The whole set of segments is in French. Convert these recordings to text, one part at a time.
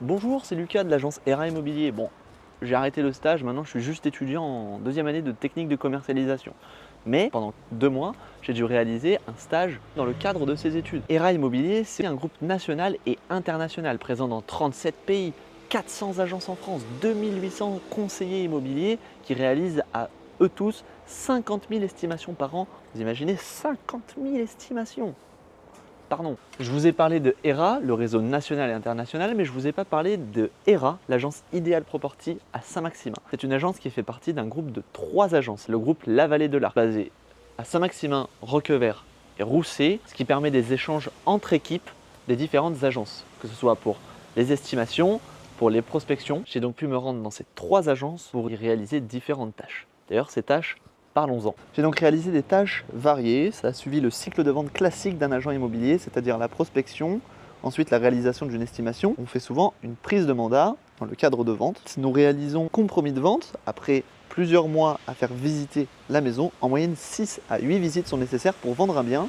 Bonjour, c'est Lucas de l'agence ERA Immobilier. Bon, j'ai arrêté le stage, maintenant je suis juste étudiant en deuxième année de technique de commercialisation. Mais pendant 2 mois, j'ai dû réaliser un stage dans le cadre de ces études. ERA Immobilier, c'est un groupe national et international présent dans 37 pays, 400 agences en France, 2800 conseillers immobiliers qui réalisent à eux tous 50 000 estimations par an. Vous imaginez 50 000 estimations? Pardon. Je vous ai parlé de ERA, le réseau national et international, mais je ne vous ai pas parlé de ERA, l'agence Ideal Property à Saint-Maximin. C'est une agence qui fait partie d'un groupe de 3 agences, le groupe La Vallée de l'Arc, basé à Saint-Maximin, Roquevert et Rousset, ce qui permet des échanges entre équipes des différentes agences, que ce soit pour les estimations, pour les prospections. J'ai donc pu me rendre dans ces 3 agences pour y réaliser différentes tâches. D'ailleurs, ces tâches, parlons-en. J'ai donc réalisé des tâches variées. Ça a suivi le cycle de vente classique d'un agent immobilier, c'est-à-dire la prospection, ensuite la réalisation d'une estimation. On fait souvent une prise de mandat dans le cadre de vente. Nous réalisons compromis de vente après plusieurs mois à faire visiter la maison. En moyenne, 6 à 8 visites sont nécessaires pour vendre un bien.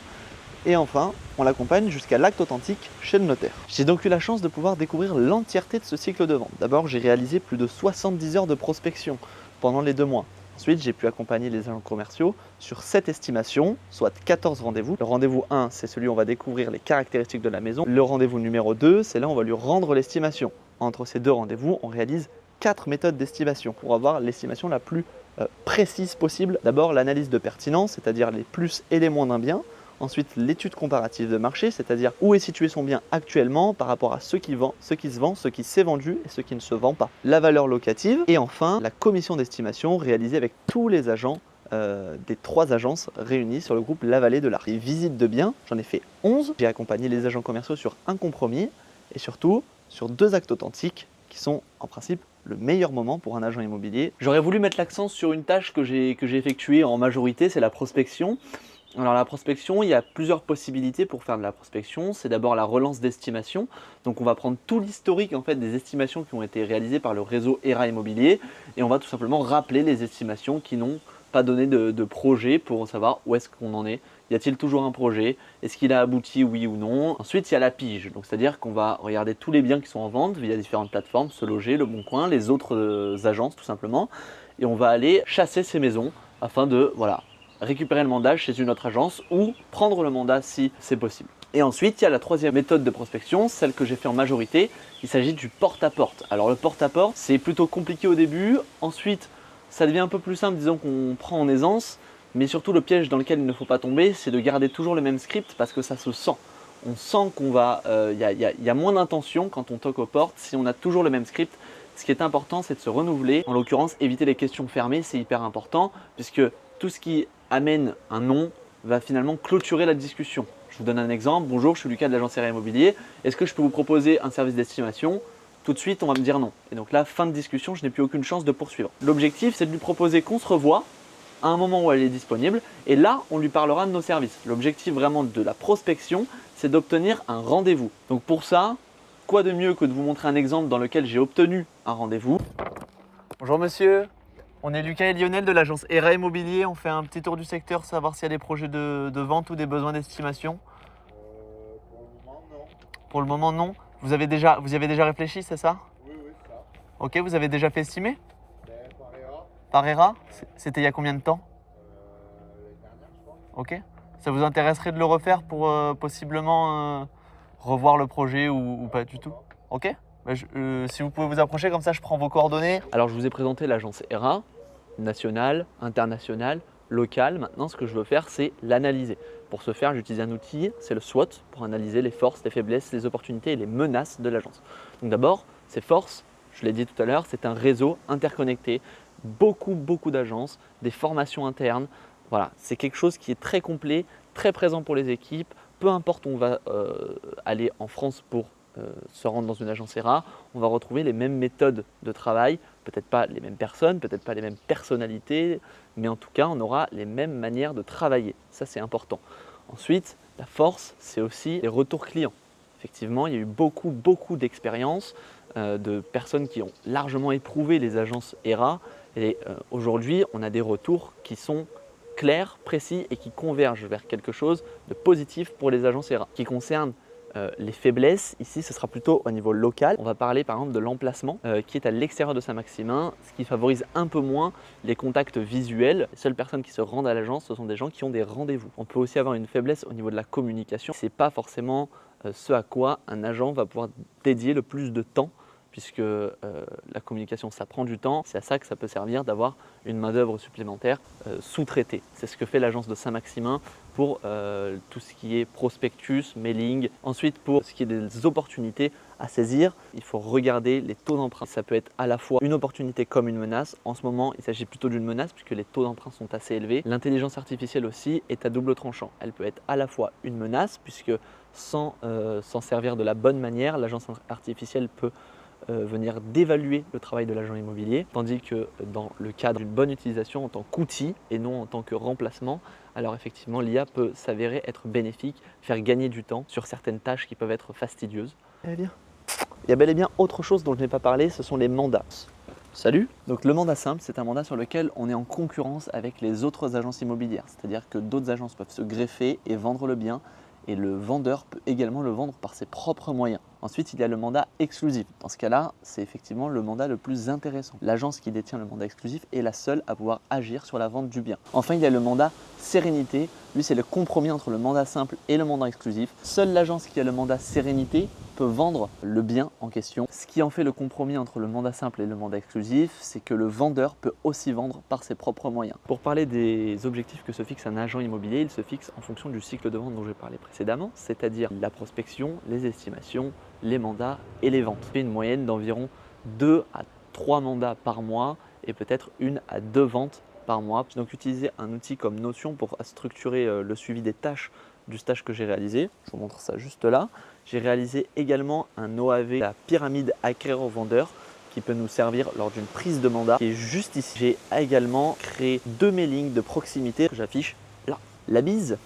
Et enfin, on l'accompagne jusqu'à l'acte authentique chez le notaire. J'ai donc eu la chance de pouvoir découvrir l'entièreté de ce cycle de vente. D'abord, j'ai réalisé plus de 70 heures de prospection pendant les 2 mois. Ensuite, j'ai pu accompagner les agents commerciaux sur 7 estimations, soit 14 rendez-vous. Le rendez-vous 1, c'est celui où on va découvrir les caractéristiques de la maison. Le rendez-vous numéro 2, c'est là où on va lui rendre l'estimation. Entre ces 2 rendez-vous, on réalise 4 méthodes d'estimation pour avoir l'estimation la plus précise possible. D'abord, l'analyse de pertinence, c'est-à-dire les plus et les moins d'un bien. Ensuite, l'étude comparative de marché, c'est-à-dire où est situé son bien actuellement par rapport à ce qui vend, ce qui se vend, ce qui s'est vendu et ce qui ne se vend pas. La valeur locative et enfin la commission d'estimation réalisée avec tous les agents des 3 agences réunies sur le groupe La Vallée de l'Arc. Les visites de biens, j'en ai fait 11. J'ai accompagné les agents commerciaux sur un compromis et surtout sur 2 actes authentiques qui sont en principe le meilleur moment pour un agent immobilier. J'aurais voulu mettre l'accent sur une tâche que j'ai effectuée en majorité, c'est la prospection. Alors la prospection, il y a plusieurs possibilités pour faire de la prospection. C'est d'abord la relance d'estimation. Donc on va prendre tout l'historique en fait, des estimations qui ont été réalisées par le réseau ERA Immobilier et on va tout simplement rappeler les estimations qui n'ont pas donné de projet pour savoir où est-ce qu'on en est. Y a-t-il toujours un projet? Est-ce qu'il a abouti, oui ou non? Ensuite, il y a la pige. Donc c'est-à-dire qu'on va regarder tous les biens qui sont en vente via différentes plateformes, Se Loger, Le Bon Coin, les autres agences tout simplement. Et on va aller chasser ces maisons afin de récupérer le mandat chez une autre agence ou prendre le mandat si c'est possible. Et ensuite, il y a la 3e méthode de prospection, celle que j'ai fait en majorité. Il s'agit du porte-à-porte. Alors le porte-à-porte, c'est plutôt compliqué au début. Ensuite, ça devient un peu plus simple, disons qu'on prend en aisance. Mais surtout, le piège dans lequel il ne faut pas tomber, c'est de garder toujours le même script parce que ça se sent. On sent qu'il y a moins d'intention quand on toque aux portes si on a toujours le même script. Ce qui est important, c'est de se renouveler. En l'occurrence, éviter les questions fermées, c'est hyper important puisque tout ce qui amène un non va finalement clôturer la discussion. Je vous donne un exemple. Bonjour, je suis Lucas de l'agence ERA Immobilier. Est-ce que je peux vous proposer un service d'estimation? Tout de suite, on va me dire non. Et donc là, fin de discussion, je n'ai plus aucune chance de poursuivre. L'objectif, c'est de lui proposer qu'on se revoie à un moment où elle est disponible et là, on lui parlera de nos services. L'objectif vraiment de la prospection, c'est d'obtenir un rendez-vous. Donc pour ça, quoi de mieux que de vous montrer un exemple dans lequel j'ai obtenu un rendez-vous. Bonjour monsieur. On est Lucas et Lionel de l'agence ERA Immobilier. On fait un petit tour du secteur, savoir s'il y a des projets de vente ou des besoins d'estimation. Pour le moment, non. Pour le moment, non. Vous y avez déjà réfléchi, c'est ça? Oui, c'est ça. Ok, vous avez déjà fait estimer? Par erreur, Par ERA? C'était il y a combien de temps? l'année dernière, je crois. Ok. Ça vous intéresserait de le refaire pour possiblement revoir le projet ou pas du tout? Ok. Si vous pouvez vous approcher, comme ça je prends vos coordonnées. Alors je vous ai présenté l'agence ERA, nationale, internationale, locale. Maintenant ce que je veux faire c'est l'analyser. Pour ce faire j'utilise un outil, c'est le SWOT, pour analyser les forces, les faiblesses, les opportunités et les menaces de l'agence. Donc d'abord, ces forces, je l'ai dit tout à l'heure, c'est un réseau interconnecté, beaucoup d'agences, des formations internes. Voilà, c'est quelque chose qui est très complet, très présent pour les équipes. Peu importe où on va aller en France pour se rendre dans une agence ERA, on va retrouver les mêmes méthodes de travail, peut-être pas les mêmes personnes, peut-être pas les mêmes personnalités, mais en tout cas, on aura les mêmes manières de travailler. Ça, c'est important. Ensuite, la force, c'est aussi les retours clients. Effectivement, il y a eu beaucoup d'expériences de personnes qui ont largement éprouvé les agences ERA et aujourd'hui, on a des retours qui sont clairs, précis et qui convergent vers quelque chose de positif pour les agences ERA, qui concerne Les faiblesses, ici, ce sera plutôt au niveau local. On va parler par exemple de l'emplacement qui est à l'extérieur de Saint-Maximin, ce qui favorise un peu moins les contacts visuels. Les seules personnes qui se rendent à l'agence, ce sont des gens qui ont des rendez-vous. On peut aussi avoir une faiblesse au niveau de la communication. Ce n'est pas forcément ce à quoi un agent va pouvoir dédier le plus de temps, puisque la communication, ça prend du temps. C'est à ça que ça peut servir d'avoir une main-d'œuvre supplémentaire sous-traitée. C'est ce que fait l'agence de Saint-Maximin pour tout ce qui est prospectus, mailing. Ensuite, pour ce qui est des opportunités à saisir, il faut regarder les taux d'emprunt. Ça peut être à la fois une opportunité comme une menace. En ce moment, il s'agit plutôt d'une menace puisque les taux d'emprunt sont assez élevés. L'intelligence artificielle aussi est à double tranchant. Elle peut être à la fois une menace puisque sans s'en servir de la bonne manière, l'agence artificielle peut venir dévaluer le travail de l'agent immobilier, tandis que dans le cadre d'une bonne utilisation en tant qu'outil et non en tant que remplacement, alors effectivement l'IA peut s'avérer être bénéfique, faire gagner du temps sur certaines tâches qui peuvent être fastidieuses. Il y a bel et bien autre chose dont je n'ai pas parlé, ce sont les mandats. Salut! Donc le mandat simple, c'est un mandat sur lequel on est en concurrence avec les autres agences immobilières, c'est-à-dire que d'autres agences peuvent se greffer et vendre le bien, et le vendeur peut également le vendre par ses propres moyens. Ensuite, il y a le mandat exclusif. Dans ce cas-là, c'est effectivement le mandat le plus intéressant. L'agence qui détient le mandat exclusif est la seule à pouvoir agir sur la vente du bien. Enfin, il y a le mandat sérénité. Lui, c'est le compromis entre le mandat simple et le mandat exclusif. Seule l'agence qui a le mandat sérénité peut vendre le bien en question. Ce qui en fait le compromis entre le mandat simple et le mandat exclusif, c'est que le vendeur peut aussi vendre par ses propres moyens. Pour parler des objectifs que se fixe un agent immobilier, il se fixe en fonction du cycle de vente dont j'ai parlé précédemment, c'est-à-dire la prospection, les estimations, les mandats et les ventes. C'est une moyenne d'environ 2 à 3 mandats par mois et peut-être 1 à 2 ventes par mois. J'ai donc utilisé un outil comme Notion pour structurer le suivi des tâches du stage que j'ai réalisé. Je vous montre ça juste là. J'ai réalisé également un OAV, la pyramide acquéreur-vendeur, qui peut nous servir lors d'une prise de mandat, qui est juste ici. J'ai également créé 2 mailings de proximité que j'affiche là. La bise,